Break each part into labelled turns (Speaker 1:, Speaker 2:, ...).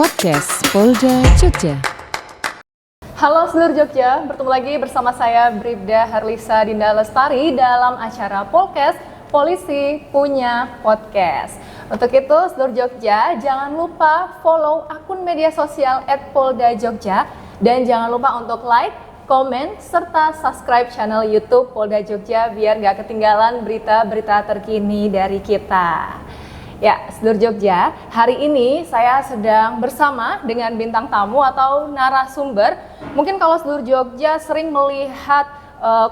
Speaker 1: Podcast Polda Jogja.
Speaker 2: Halo seluruh Jogja, bertemu lagi bersama saya Bribda Harlisa Dinda Lestari dalam acara Polkes Polisi Punya Podcast. Untuk itu seluruh Jogja, jangan lupa follow akun media sosial @poldajogja dan jangan lupa untuk like, komen, serta subscribe channel YouTube Polda Jogja biar gak ketinggalan berita-berita terkini dari kita. Ya, seluruh Jogja, hari ini saya sedang bersama dengan bintang tamu atau narasumber. Mungkin kalau seluruh Jogja sering melihat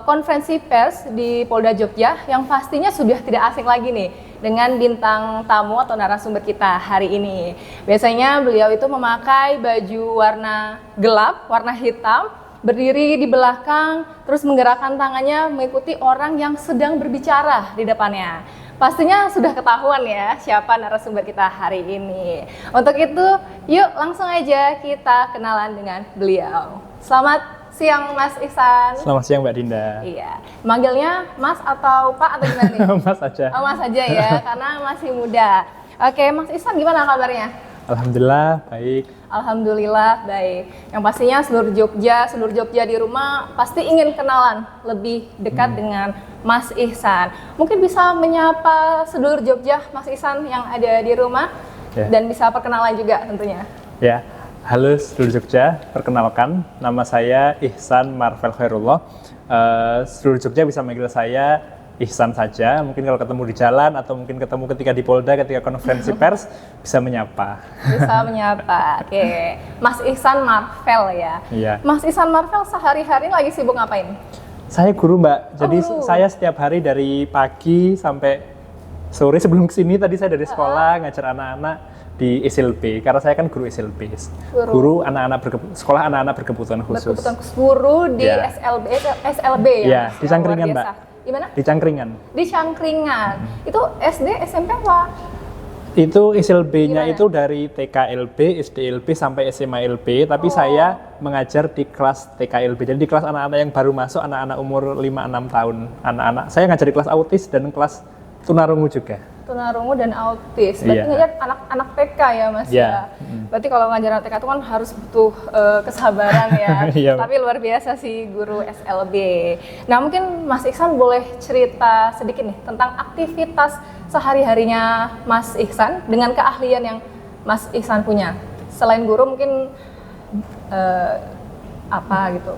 Speaker 2: konferensi pers di Polda Jogja yang pastinya sudah tidak asing lagi nih dengan bintang tamu atau narasumber kita hari ini. Biasanya beliau itu memakai baju warna gelap, warna hitam, berdiri di belakang, terus menggerakkan tangannya mengikuti orang yang sedang berbicara di depannya. Pastinya sudah ketahuan ya siapa narasumber kita hari ini. Untuk itu, yuk langsung aja kita kenalan dengan beliau. Selamat siang Mas Ihsan.
Speaker 3: Selamat siang Mbak Dinda.
Speaker 2: Iya, manggilnya Mas atau Pak atau gimana nih?
Speaker 3: Mas aja.
Speaker 2: Oh, Mas aja ya, karena masih muda. Oke, Mas Ihsan gimana kabarnya?
Speaker 3: Alhamdulillah baik.
Speaker 2: Alhamdulillah baik. Yang pastinya seluruh Jogja di rumah pasti ingin kenalan lebih dekat dengan Mas Ihsan. Mungkin bisa menyapa seluruh Jogja Mas Ihsan yang ada di rumah dan bisa perkenalan juga tentunya.
Speaker 3: Ya, halo seluruh Jogja. Perkenalkan, nama saya Ihsan Marvel Khairullah. Seluruh Jogja bisa manggil saya Ihsan saja, mungkin kalau ketemu di jalan atau mungkin ketemu ketika di Polda, ketika konferensi pers, bisa menyapa.
Speaker 2: Bisa menyapa, oke. Mas Ihsan Marvel ya?
Speaker 3: Iya.
Speaker 2: Mas Ihsan Marvel sehari-hari lagi sibuk ngapain?
Speaker 3: Saya guru Mbak, jadi
Speaker 2: guru.
Speaker 3: saya setiap hari dari pagi sampai sore. Sebelum kesini tadi saya dari sekolah ngajar anak-anak di SLB, karena saya kan guru SLB, guru anak-anak sekolah anak-anak berkebutuhan khusus.
Speaker 2: Guru di
Speaker 3: Ya.
Speaker 2: SLB ya?
Speaker 3: Ya,
Speaker 2: Mas?
Speaker 3: di Cangkringan Mbak.
Speaker 2: Gimana?
Speaker 3: Di Cangkringan.
Speaker 2: Di Cangkringan. Itu SD, SMP apa?
Speaker 3: Itu SLB-nya
Speaker 2: Gimana?
Speaker 3: itu dari TKLB, SDLB sampai SMA-LB, tapi saya mengajar di kelas TKLB. Jadi di kelas anak-anak yang baru masuk, anak-anak umur 5-6 tahun. Anak-anak saya ngajar di kelas autis dan kelas tunarungu juga.
Speaker 2: Tunarungu dan autis. Berarti
Speaker 3: Iya.
Speaker 2: ngajar anak-anak TK ya Mas
Speaker 3: Iya.
Speaker 2: ya? Berarti kalau ngajar anak TK itu kan harus butuh kesabaran ya.
Speaker 3: Iya.
Speaker 2: Tapi luar biasa sih guru SLB. Nah mungkin Mas Ihsan boleh cerita sedikit nih tentang aktivitas sehari-harinya Mas Ihsan dengan keahlian yang Mas Ihsan punya. Selain guru mungkin apa gitu?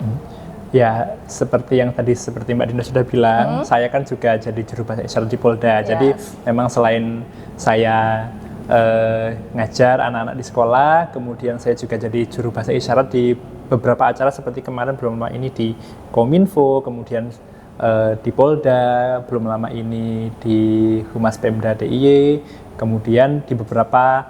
Speaker 3: Ya, seperti yang tadi seperti Mbak Dinda sudah bilang, saya kan juga jadi juru bahasa isyarat di Polda. Jadi memang selain saya ngajar anak-anak di sekolah, kemudian saya juga jadi juru bahasa isyarat di beberapa acara seperti kemarin belum lama ini di Kominfo, kemudian di Polda, belum lama ini di Humas Pemda DIY, kemudian di beberapa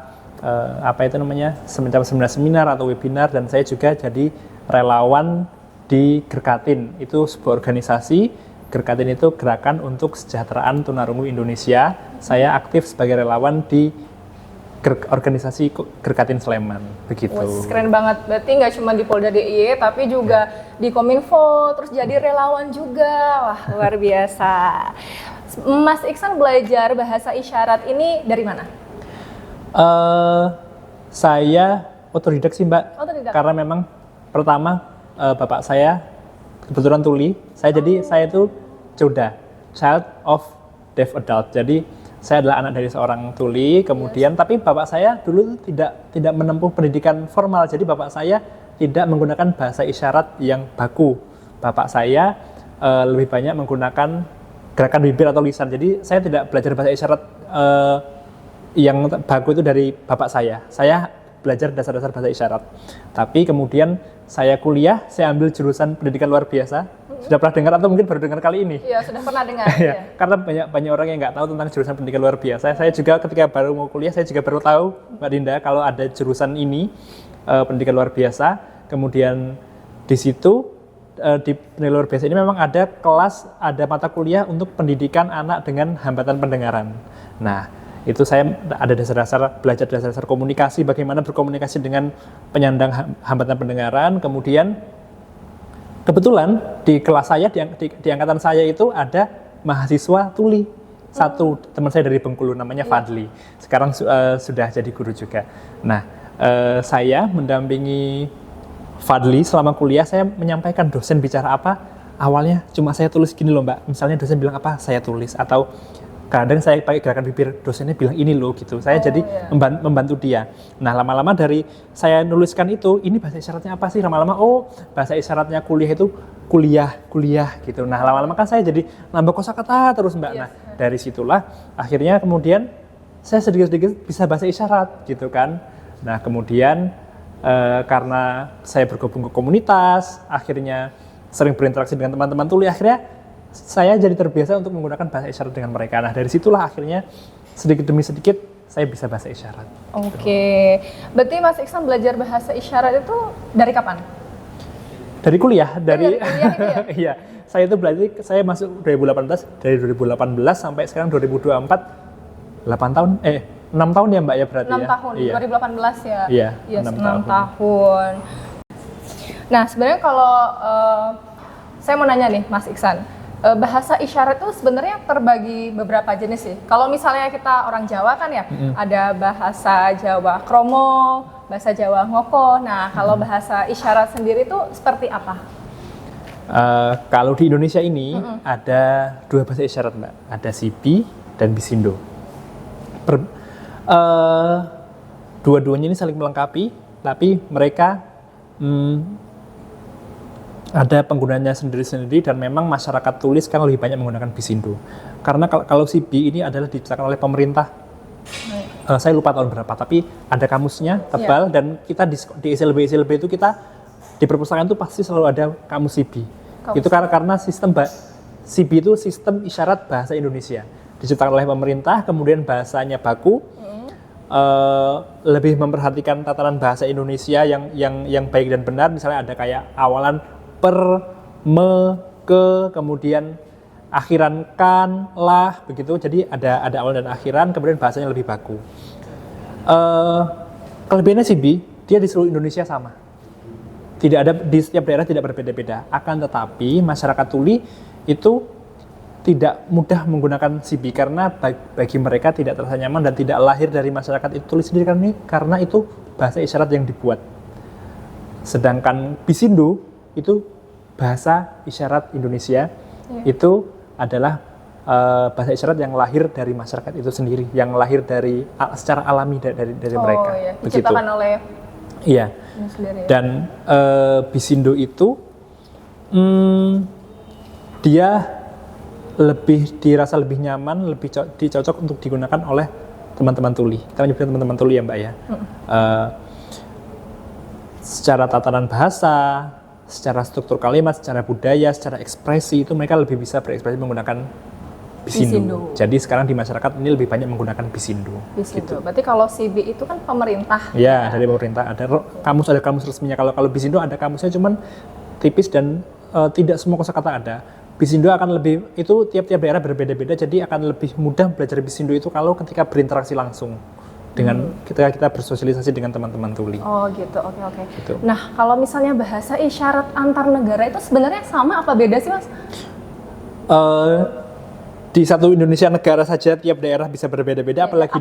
Speaker 3: semacam seminar atau webinar, dan saya juga jadi relawan di Gerkatin. Itu sebuah organisasi. Gerkatin itu Gerakan untuk Kesejahteraan Tunarungu Indonesia. Saya aktif sebagai relawan di organisasi Gerkatin Sleman, begitu.
Speaker 2: Wah, keren banget. Berarti nggak cuma di Polda DIY, tapi juga di Kominfo, terus jadi relawan juga. Wah, luar biasa. Mas Ihsan belajar bahasa isyarat ini dari mana?
Speaker 3: Saya otodidak sih Mbak,
Speaker 2: Otodidak.
Speaker 3: karena memang pertama bapak saya kebetulan tuli. Jadi saya itu CODA, Child of Deaf Adult. Jadi saya adalah anak dari seorang tuli, kemudian tapi bapak saya dulu tidak menempuh pendidikan formal. Jadi bapak saya tidak menggunakan bahasa isyarat yang baku. Bapak saya lebih banyak menggunakan gerakan bibir atau lisan. Jadi saya tidak belajar bahasa isyarat yang baku itu dari bapak saya. Saya belajar dasar-dasar bahasa isyarat. Tapi kemudian saya kuliah, saya ambil jurusan pendidikan luar biasa. Sudah pernah dengar atau mungkin baru dengar kali ini?
Speaker 2: Iya, sudah pernah dengar.
Speaker 3: Ya, karena banyak orang yang nggak tahu tentang jurusan pendidikan luar biasa. Saya juga ketika baru mau kuliah, saya juga baru tahu, Mbak Dinda, kalau ada jurusan ini, pendidikan luar biasa. Kemudian di situ, di pendidikan luar biasa ini memang ada kelas, ada mata kuliah untuk pendidikan anak dengan hambatan pendengaran. Nah, itu saya ada belajar dasar-dasar komunikasi, bagaimana berkomunikasi dengan penyandang hambatan pendengaran. Kemudian kebetulan di kelas saya, di angkatan saya itu ada mahasiswa tuli. Satu teman saya dari Bengkulu namanya Fadli. Sekarang sudah jadi guru juga. Nah, saya mendampingi Fadli selama kuliah. Saya menyampaikan dosen bicara apa, awalnya cuma saya tulis gini loh Mbak, misalnya dosen bilang apa, saya tulis, atau kadang saya pakai gerakan bibir, dosennya bilang ini loh gitu. Saya jadi membantu dia. Nah lama-lama dari saya nuliskan itu, ini bahasa isyaratnya apa sih? Lama-lama bahasa isyaratnya kuliah itu kuliah gitu. Nah lama-lama kan saya jadi nambah kosakata terus Mbak. Nah dari situlah akhirnya kemudian saya sedikit-sedikit bisa bahasa isyarat gitu kan. Nah kemudian karena saya bergabung ke komunitas, akhirnya sering berinteraksi dengan teman-teman tuli, akhirnya saya jadi terbiasa untuk menggunakan bahasa isyarat dengan mereka. Nah dari situlah akhirnya sedikit demi sedikit saya bisa bahasa isyarat.
Speaker 2: Oke, berarti Mas Iksan belajar bahasa isyarat itu dari kapan?
Speaker 3: Dari kuliah, dari
Speaker 2: kuliah itu ya?
Speaker 3: Iya, saya itu berarti saya masuk 2018, dari 2018 sampai sekarang 2024, 6 tahun ya Mbak ya berarti
Speaker 2: 6
Speaker 3: ya?
Speaker 2: tahun,
Speaker 3: Iya.
Speaker 2: 2018 ya?
Speaker 3: Iya,
Speaker 2: yes,
Speaker 3: 6
Speaker 2: tahun. Nah sebenarnya kalau saya mau nanya nih Mas Iksan, bahasa isyarat itu sebenarnya terbagi beberapa jenis sih. Kalau misalnya kita orang Jawa kan ya, ada bahasa Jawa kromo, bahasa Jawa ngoko. Nah, kalau bahasa isyarat sendiri itu seperti apa?
Speaker 3: Kalau di Indonesia ini ada 2 bahasa isyarat Mbak, ada Sibi dan Bisindo. Dua-duanya ini saling melengkapi, tapi mereka ada penggunanya sendiri-sendiri, dan memang masyarakat tulis kan lebih banyak menggunakan Bisindo. Karena kalau Sibi ini adalah diciptakan oleh pemerintah. Saya lupa tahun berapa, tapi ada kamusnya tebal, dan kita di SLB itu kita di perpustakaan itu pasti selalu ada kamus Sibi. Itu karena sistem Sibi itu sistem isyarat bahasa Indonesia. Diciptakan oleh pemerintah, kemudian bahasanya baku, lebih memperhatikan tatanan bahasa Indonesia yang baik dan benar. Misalnya ada kayak awalan per, me, ke, kemudian akhiran kan, lah, begitu. Jadi ada awal dan akhiran, kemudian bahasanya lebih baku. Kelebihannya Sibi, dia di seluruh Indonesia sama. Tidak ada, di setiap daerah tidak berbeda-beda. Akan tetapi masyarakat tuli itu tidak mudah menggunakan Sibi karena bagi mereka tidak terasa nyaman dan tidak lahir dari masyarakat itu tulis sendiri, karena itu bahasa isyarat yang dibuat. Sedangkan Bisindo itu bahasa isyarat Indonesia, itu adalah bahasa isyarat yang lahir dari masyarakat itu sendiri, yang lahir dari secara alami dari mereka.
Speaker 2: Iya.
Speaker 3: Begitu.
Speaker 2: Diciptakan oleh
Speaker 3: Iya.
Speaker 2: sendiri.
Speaker 3: Dan Bisindo itu dia dirasa lebih nyaman, lebih dicocok untuk digunakan oleh teman-teman tuli. Kita menyebutkan teman-teman tuli ya Mbak ya. Secara tatanan bahasa, secara struktur kalimat, secara budaya, secara ekspresi, itu mereka lebih bisa berekspresi menggunakan Bisindo. Jadi sekarang di masyarakat ini lebih banyak menggunakan Bisindo. Gitu.
Speaker 2: Berarti kalau Sibi itu kan pemerintah.
Speaker 3: Ya, dari pemerintah. Ada kamus resminya. Kalau Bisindo ada kamusnya, cuman tipis dan tidak semua kosakata ada. Bisindo akan lebih, itu tiap-tiap daerah berbeda-beda, jadi akan lebih mudah belajar Bisindo itu kalau ketika berinteraksi langsung dengan ketika kita bersosialisasi dengan teman-teman tuli.
Speaker 2: Oh gitu, oke.
Speaker 3: Gitu.
Speaker 2: Nah kalau misalnya bahasa isyarat antar negara itu sebenarnya sama apa beda sih Mas?
Speaker 3: Di satu Indonesia negara saja tiap daerah bisa berbeda-beda, apalagi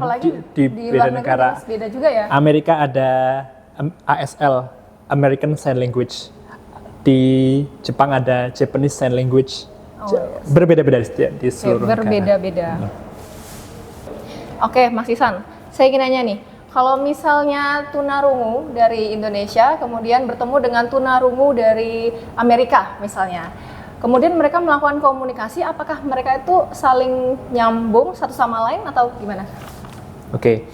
Speaker 3: di beda negara.
Speaker 2: Beda juga ya?
Speaker 3: Amerika ada ASL, American Sign Language. Di Jepang ada Japanese Sign Language. Berbeda-beda di seluruh negara.
Speaker 2: Berbeda-beda. Oke, Mas Iksan, saya ingin nanya nih, kalau misalnya tunarungu dari Indonesia kemudian bertemu dengan tunarungu dari Amerika misalnya, kemudian mereka melakukan komunikasi, apakah mereka itu saling nyambung satu sama lain atau gimana?
Speaker 3: Oke.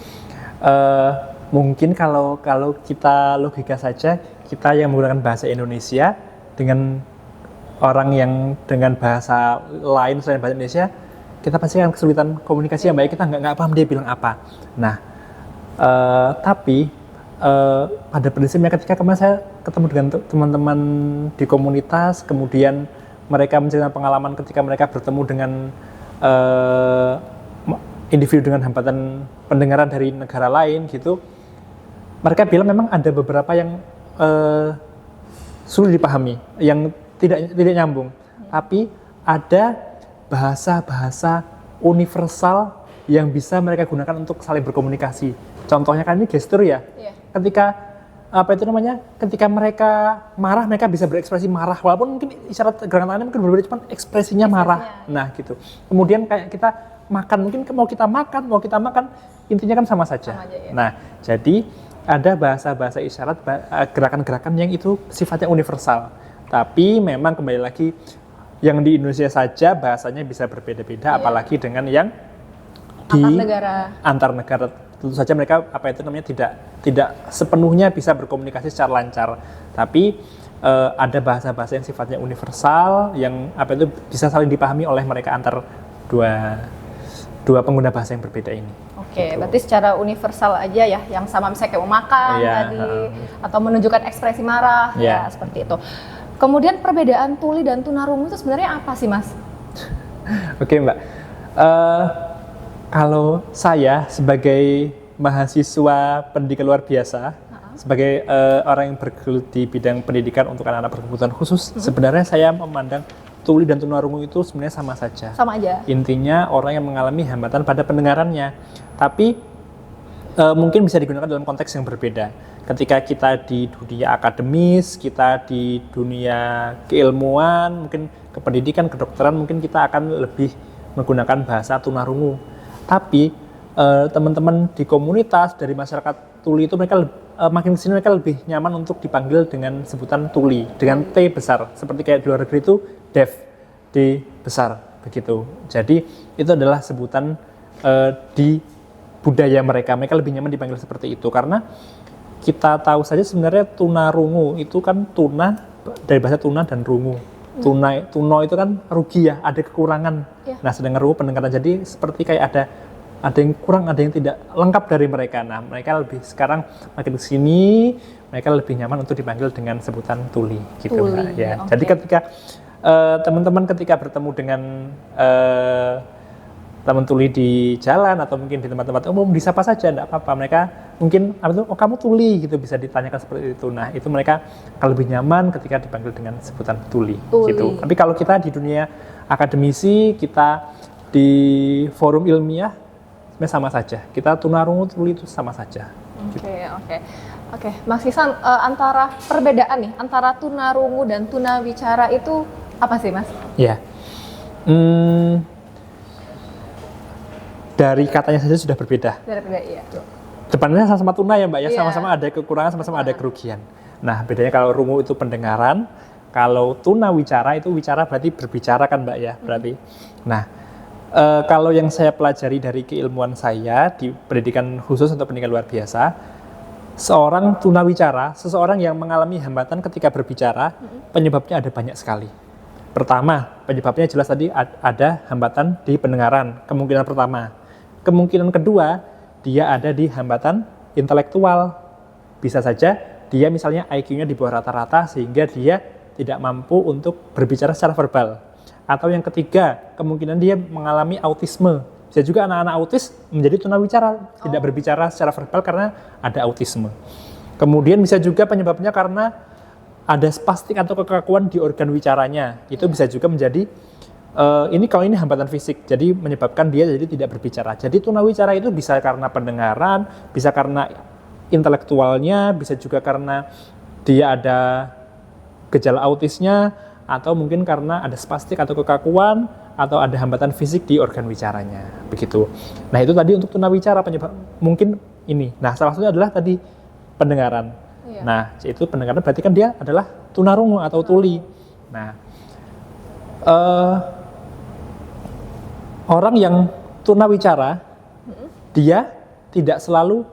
Speaker 3: Mungkin kalau kita logika saja, kita yang menggunakan bahasa Indonesia dengan orang yang dengan bahasa lain selain bahasa Indonesia, kita pasti akan kesulitan komunikasi yang baik, kita nggak paham dia bilang apa. Nah, tapi pada prinsipnya ketika kemarin saya ketemu dengan teman-teman di komunitas, kemudian mereka menceritakan pengalaman ketika mereka bertemu dengan individu dengan hambatan pendengaran dari negara lain gitu, mereka bilang memang ada beberapa yang sulit dipahami, yang tidak nyambung. Tapi ada bahasa-bahasa universal yang bisa mereka gunakan untuk saling berkomunikasi. Contohnya kan ini gestur ya. ketika mereka marah, mereka bisa berekspresi marah, walaupun mungkin isyarat gerakan tangannya mungkin berbeda, cuman ekspresinya marah. Nah gitu. Kemudian kayak kita makan, mungkin mau kita makan, intinya kan sama saja.
Speaker 2: Ya.
Speaker 3: Nah, jadi ada bahasa-bahasa isyarat, gerakan-gerakan yang itu sifatnya universal. Tapi memang kembali lagi, yang di Indonesia saja bahasanya bisa berbeda-beda, apalagi dengan yang di antar negara. Tentu saja mereka tidak sepenuhnya bisa berkomunikasi secara lancar. Tapi ada bahasa-bahasa yang sifatnya universal, yang bisa saling dipahami oleh mereka antar dua pengguna bahasa yang berbeda ini.
Speaker 2: Oke, berarti secara universal aja ya, yang sama misalnya kayak mau makan tadi, atau menunjukkan ekspresi marah, ya seperti itu. Kemudian perbedaan tuli dan tunarungu itu sebenarnya apa sih, Mas?
Speaker 3: Oke, Mbak. Kalau saya sebagai mahasiswa pendidikan luar biasa, sebagai orang yang bergelut di bidang pendidikan untuk anak-anak berkebutuhan khusus, sebenarnya saya memandang tuli dan tunarungu itu sebenarnya sama saja.
Speaker 2: Sama aja.
Speaker 3: Intinya orang yang mengalami hambatan pada pendengarannya. Tapi mungkin bisa digunakan dalam konteks yang berbeda. Ketika kita di dunia akademis, kita di dunia keilmuan, mungkin kependidikan, kedokteran, mungkin kita akan lebih menggunakan bahasa tunarungu. Tapi teman-teman di komunitas, dari masyarakat tuli itu mereka makin kesini mereka lebih nyaman untuk dipanggil dengan sebutan tuli, dengan T besar. Seperti kayak di luar negeri itu deaf, D besar, begitu. Jadi itu adalah sebutan di budaya mereka lebih nyaman dipanggil seperti itu, karena kita tahu saja sebenarnya tunarungu itu kan tuna, dari bahasa tuna dan rungu. Tuno itu kan rugi ya, ada kekurangan. Nah, sedangkan rungu pendengaran, jadi seperti kayak ada yang kurang, ada yang tidak lengkap dari mereka. Nah, mereka lebih sekarang makin kesini, mereka lebih nyaman untuk dipanggil dengan sebutan tuli, gitu. Nah, ya. Okay. Jadi ketika teman-teman ketika bertemu dengan teman tuli di jalan atau mungkin di tempat-tempat umum, disapa saja, tidak apa-apa. Mereka mungkin, oh kamu tuli, gitu, bisa ditanyakan seperti itu. Nah, itu mereka akan lebih nyaman ketika dipanggil dengan sebutan tuli. Gitu. Tapi kalau kita di dunia akademisi, kita di forum ilmiah, sebenarnya sama saja. Kita tunarungu, tuli itu sama saja. Oke. Mas Ihsan,
Speaker 2: antara perbedaan nih, antara tunarungu dan tunawicara itu apa sih, Mas?
Speaker 3: Ya. Dari katanya saja sudah berbeda.
Speaker 2: Iya.
Speaker 3: Depannya sama-sama tuna ya, Mbak ya, sama-sama ada kekurangan, sama-sama ada kerugian. Nah, bedanya kalau rungu itu pendengaran, kalau tunawicara itu wicara berarti berbicara kan, Mbak ya, berarti. Nah, kalau yang saya pelajari dari keilmuan saya di pendidikan khusus atau pendidikan luar biasa, seorang tunawicara, seseorang yang mengalami hambatan ketika berbicara, penyebabnya ada banyak sekali. Pertama, penyebabnya jelas tadi ada hambatan di pendengaran, kemungkinan pertama. Kemungkinan kedua, dia ada di hambatan intelektual. Bisa saja dia misalnya IQ-nya di bawah rata-rata sehingga dia tidak mampu untuk berbicara secara verbal. Atau yang ketiga, kemungkinan dia mengalami autisme. Bisa juga anak-anak autis menjadi tunawicara, tidak berbicara secara verbal karena ada autisme. Kemudian bisa juga penyebabnya karena ada spastik atau kekakuan di organ wicaranya. Itu bisa juga menjadi kalau ini hambatan fisik, jadi menyebabkan dia jadi tidak berbicara. Jadi tunawicara itu bisa karena pendengaran, bisa karena intelektualnya, bisa juga karena dia ada gejala autisnya, atau mungkin karena ada spastik atau kekakuan, atau ada hambatan fisik di organ wicaranya, begitu. Nah, itu tadi untuk tunawicara penyebab mungkin ini. Nah, salah satunya adalah tadi pendengaran. Nah, itu pendengaran berarti kan dia adalah tunarungu atau tuli. Nah, orang yang tunawicara, dia tidak selalu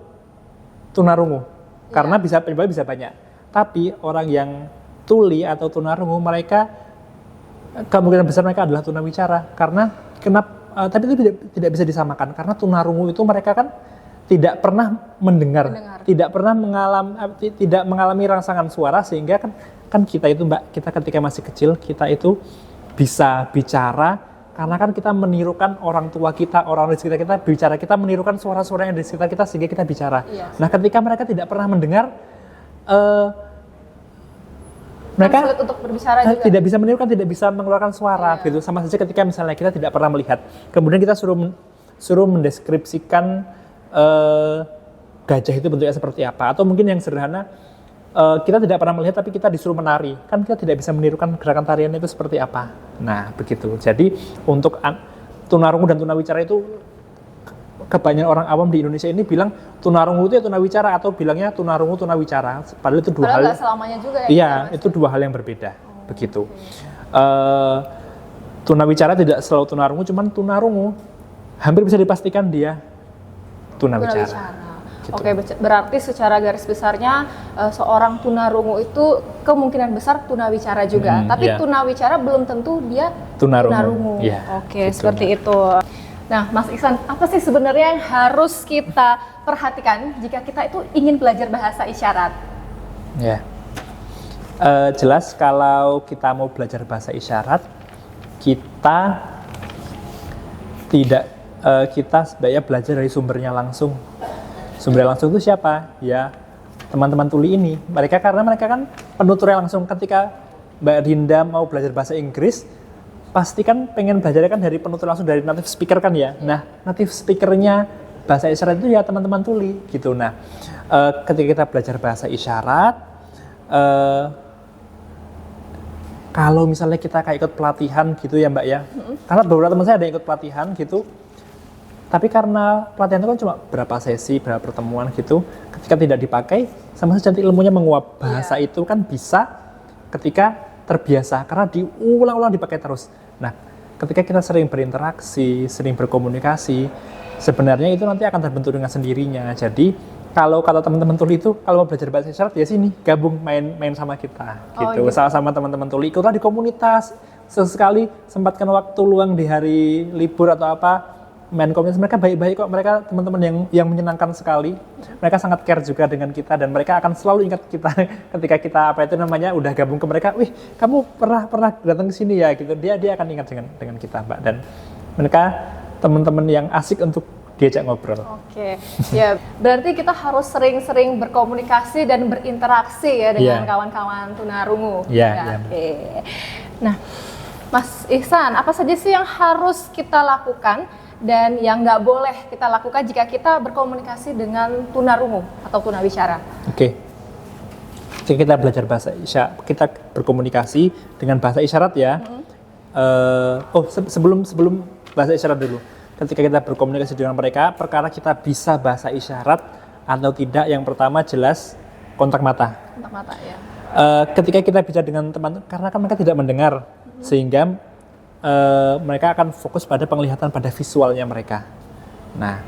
Speaker 3: tunarungu, karena penyebabnya bisa banyak. Tapi orang yang tuli atau tunarungu, mereka kemungkinan besar mereka adalah tunawicara. Karena tapi itu tidak bisa disamakan, karena tunarungu itu mereka kan tidak pernah mendengar. Tidak pernah mengalami rangsangan suara, sehingga kan kita itu, Mbak, kita ketika masih kecil kita itu bisa bicara karena kan kita menirukan orang tua kita, orang di sekitar kita bicara, kita menirukan suara-suara yang di sekitar kita sehingga kita bicara. Nah, ketika mereka tidak pernah mendengar, mereka
Speaker 2: sulit untuk berbicara juga.
Speaker 3: Tidak bisa menirukan, tidak bisa mengeluarkan suara, gitu. Sama saja ketika misalnya kita tidak pernah melihat, kemudian kita suruh mendeskripsikan gajah itu bentuknya seperti apa, atau mungkin yang sederhana kita tidak pernah melihat tapi kita disuruh menari, kan kita tidak bisa menirukan gerakan tarian itu seperti apa. Nah begitu. Jadi untuk tunarungu dan tunawicara itu kebanyakan orang awam di Indonesia ini bilang tunarungu itu ya tunawicara, atau bilangnya tunarungu tunawicara, padahal itu dua hal.
Speaker 2: Nggak selamanya juga ya.
Speaker 3: Iya, itu dua hal yang berbeda. Begitu. Tunawicara tidak selalu tunarungu, cuman tunarungu hampir bisa dipastikan dia tunawicara. Gitu.
Speaker 2: Oke, berarti secara garis besarnya seorang tunarungu itu kemungkinan besar tunawicara juga. Tapi tunawicara belum tentu dia tunarungu.
Speaker 3: Ya,
Speaker 2: Oke,
Speaker 3: gitu,
Speaker 2: seperti itu. Nah, Mas Ihsan, apa sih sebenarnya yang harus kita perhatikan jika kita itu ingin belajar bahasa isyarat?
Speaker 3: Ya, jelas kalau kita mau belajar bahasa isyarat, kita sebenarnya belajar dari sumbernya langsung. Sumbernya langsung itu siapa? Ya, teman-teman tuli ini. Karena mereka kan penuturnya langsung. Ketika Mbak Dinda mau belajar bahasa Inggris, pasti kan pengen belajarnya kan dari penutur langsung, dari native speaker kan ya. Nah, native speakernya bahasa isyarat itu ya teman-teman tuli gitu. Nah, ketika kita belajar bahasa isyarat, kalau misalnya kita kayak ikut pelatihan gitu ya Mbak ya, karena beberapa teman saya ada yang ikut pelatihan gitu, tapi karena pelatihan itu kan cuma berapa sesi, berapa pertemuan gitu, ketika tidak dipakai, sama saja ilmunya menguap. Bahasa itu kan bisa ketika terbiasa, karena diulang-ulang dipakai terus. Nah, ketika kita sering berinteraksi, sering berkomunikasi, sebenarnya itu nanti akan terbentuk dengan sendirinya. Jadi, kalau kata teman-teman tuli itu, kalau mau belajar bahasa isyarat, ya sini, gabung main sama kita. Gitu. Sama teman-teman tuli, ikutlah di komunitas. Sesekali sempatkan waktu luang di hari libur atau apa, main komunitas. Mereka baik-baik kok, mereka teman-teman yang menyenangkan sekali. Mereka sangat care juga dengan kita, dan mereka akan selalu ingat kita ketika kita udah gabung ke mereka. Wih, kamu pernah datang ke sini ya gitu. Dia akan ingat dengan kita, Mbak. Dan mereka teman-teman yang asik untuk diajak ngobrol.
Speaker 2: Oke, ya berarti kita harus sering-sering berkomunikasi dan berinteraksi ya dengan kawan-kawan tunarungu.
Speaker 3: Iya.
Speaker 2: Oke. Nah, Mas Ihsan, apa saja sih yang harus kita lakukan dan yang nggak boleh kita lakukan jika kita berkomunikasi dengan tunarungu atau tunawicara?
Speaker 3: Oke. Jika kita belajar bahasa isyarat, kita berkomunikasi dengan bahasa isyarat ya. Sebelum bahasa isyarat dulu. Ketika kita berkomunikasi dengan mereka, perkara kita bisa bahasa isyarat atau tidak, yang pertama jelas kontak mata.
Speaker 2: Kontak mata ya.
Speaker 3: Ketika kita bicara dengan teman, karena kan mereka tidak mendengar, sehingga mereka akan fokus pada penglihatan, pada visualnya mereka. Nah,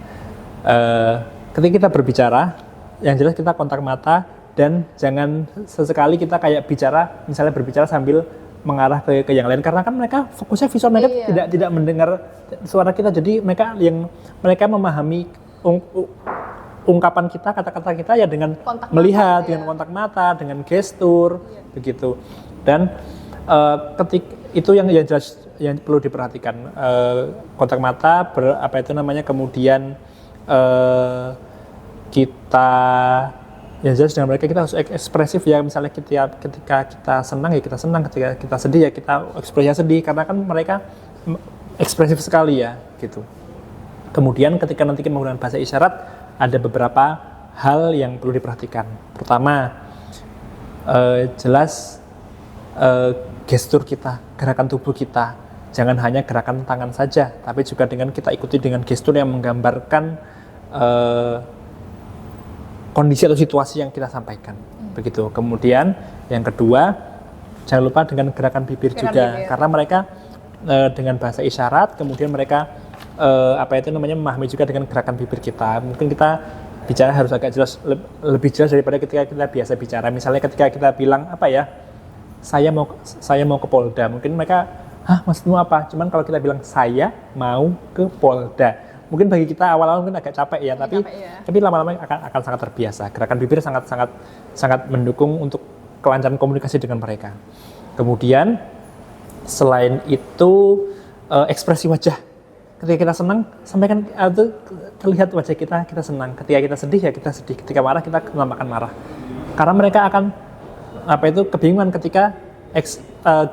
Speaker 3: ketika kita berbicara, yang jelas kita kontak mata, dan jangan sesekali kita kayak bicara, misalnya berbicara sambil mengarah ke yang lain, karena kan mereka fokusnya visual, mereka tidak mendengar suara kita, jadi mereka memahami ungkapan kita, kata-kata kita ya dengan kontak melihat, dengan kontak mata, dengan gestur, begitu. Dan itu yang jelas yang perlu diperhatikan, kontak mata, kemudian kita yang jelas dengan mereka kita harus ekspresif ya, misalnya ketika kita senang ya kita senang, ketika kita sedih ya kita ekspresinya sedih, karena kan mereka ekspresif sekali ya gitu. Kemudian ketika nanti kita menggunakan bahasa isyarat, ada beberapa hal yang perlu diperhatikan. Pertama, jelas gestur kita, gerakan tubuh kita, jangan hanya gerakan tangan saja, tapi juga dengan kita ikuti dengan gestur yang menggambarkan kondisi atau situasi yang kita sampaikan, begitu. Kemudian yang kedua, jangan lupa dengan gerakan bibir juga, karena mereka dengan bahasa isyarat, kemudian mereka memahami juga dengan gerakan bibir kita. Mungkin kita bicara harus agak jelas, lebih jelas daripada ketika kita biasa bicara. Misalnya ketika kita bilang saya mau ke Polda, mungkin mereka, maksudmu apa? Cuman kalau kita bilang saya mau ke Polda, mungkin bagi kita awal-awal mungkin agak capek ya, tapi lama-lama akan sangat terbiasa. Gerakan bibir sangat mendukung untuk kelancaran komunikasi dengan mereka. Kemudian selain itu ekspresi wajah. Ketika kita senang, sampaikan itu terlihat wajah kita senang. Ketika kita sedih ya kita sedih. Ketika marah kita menampakkan marah. Karena mereka akan kebingungan ketika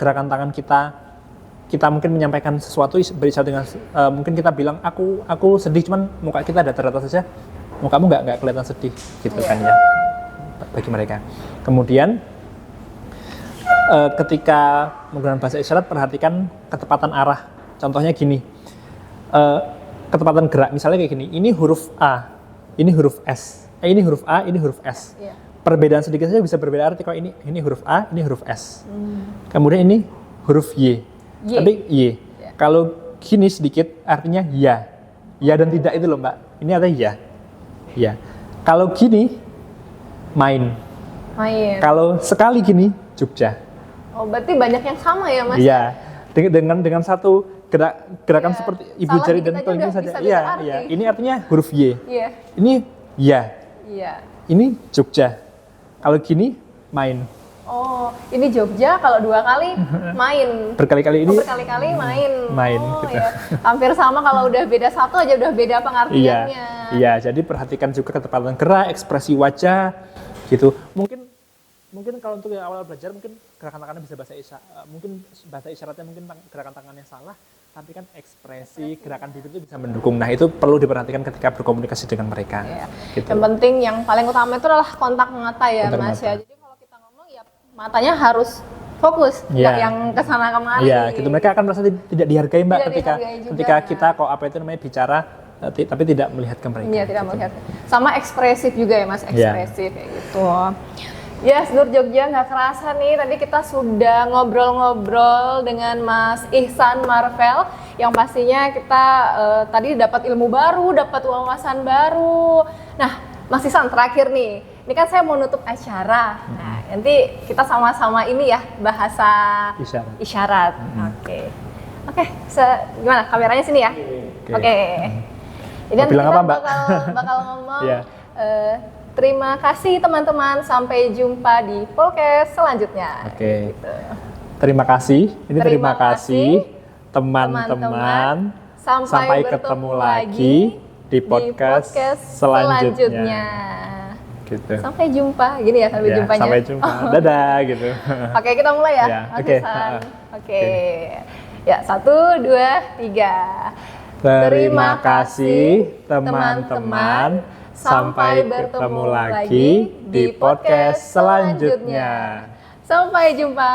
Speaker 3: gerakan tangan kita mungkin menyampaikan sesuatu berisyarat dengan mungkin kita bilang aku sedih, cuman muka kita datar-datar saja, mukamu nggak kelihatan sedih gitu kan ya bagi mereka. Kemudian ketika menggunakan bahasa isyarat, perhatikan ketepatan arah. Contohnya gini, ketepatan gerak, misalnya kayak gini, ini huruf A, ini huruf S, ini huruf A, ini huruf S. Perbedaan sedikit saja bisa berbeda arti. Kalau ini huruf A, ini huruf S. Kemudian ini huruf Y. Tapi Y. Kalau gini sedikit artinya ya. Ya dan tidak itu loh Mbak. Ini artinya ya. Ya. Kalau gini main. Kalau sekali gini Jogja.
Speaker 2: Oh, berarti banyak yang sama ya Mas?
Speaker 3: Iya. Dengan satu gerakan seperti ibu jari dan telunjuk saja. Iya. Ini artinya huruf Y.
Speaker 2: Iya.
Speaker 3: Ini ya.
Speaker 2: Iya.
Speaker 3: Ini Jogja. Kalau gini main.
Speaker 2: Oh, ini Jogja kalau 2 kali main.
Speaker 3: Berkali-kali ini.
Speaker 2: Berkali-kali main.
Speaker 3: Main
Speaker 2: Oh,
Speaker 3: gitu.
Speaker 2: ya. Hampir sama kalau udah beda satu aja udah beda pengertiannya.
Speaker 3: Iya, jadi perhatikan juga ketepatan gerak, ekspresi wajah gitu. Mungkin kalau untuk yang awal belajar mungkin gerakan tangannya bisa bahasa isyaratnya mungkin gerakan tangannya salah, tapi kan ekspresi gerakan bibir itu bisa mendukung. Nah, itu perlu diperhatikan ketika berkomunikasi dengan mereka.
Speaker 2: Iya.
Speaker 3: Gitu.
Speaker 2: Yang penting yang paling utama itu adalah kontak mata ya,
Speaker 3: Kontak
Speaker 2: Mas
Speaker 3: mata.
Speaker 2: ya. Jadi kalau kita ngomong ya matanya harus fokus, nggak yang kesana kemari.
Speaker 3: Iya, gitu. Mereka akan merasa tidak dihargai Mbak
Speaker 2: Tidak
Speaker 3: ketika
Speaker 2: dihargai juga.
Speaker 3: ketika kita bicara tapi tidak melihat ke mereka.
Speaker 2: Iya, tidak
Speaker 3: gitu.
Speaker 2: melihat. Sama ekspresif juga ya Mas, ekspresif kayak gitu. Ya, Sedulur Jogja, nggak kerasa nih tadi kita sudah ngobrol-ngobrol dengan Mas Ihsan Marvel yang pastinya kita tadi dapat ilmu baru, dapat wawasan baru. Nah, Mas Ihsan terakhir nih, ini kan saya mau nutup acara. Nah, nanti kita sama-sama ini ya bahasa isyarat. Oke, gimana kameranya sini ya? Oke. Jadi nanti
Speaker 3: bilang
Speaker 2: kita
Speaker 3: apa, Mbak?
Speaker 2: bakal ngomong.
Speaker 3: Iya.
Speaker 2: Terima kasih teman-teman, sampai jumpa di podcast selanjutnya.
Speaker 3: Oke.
Speaker 2: Gitu.
Speaker 3: Terima kasih.
Speaker 2: Terima kasih,
Speaker 3: teman-teman. Sampai ketemu lagi di podcast selanjutnya. Gitu.
Speaker 2: Sampai jumpa, gini ya sampai jumpanya.
Speaker 3: Sampai jumpa. Dadah gitu.
Speaker 2: Oke, kita mulai ya.
Speaker 3: Ya,
Speaker 2: Mas
Speaker 3: oke.
Speaker 2: Ihsan. Oke. Ya, 1, 2, 3.
Speaker 3: Terima kasih teman-teman. Sampai bertemu lagi di podcast selanjutnya.
Speaker 2: Sampai jumpa.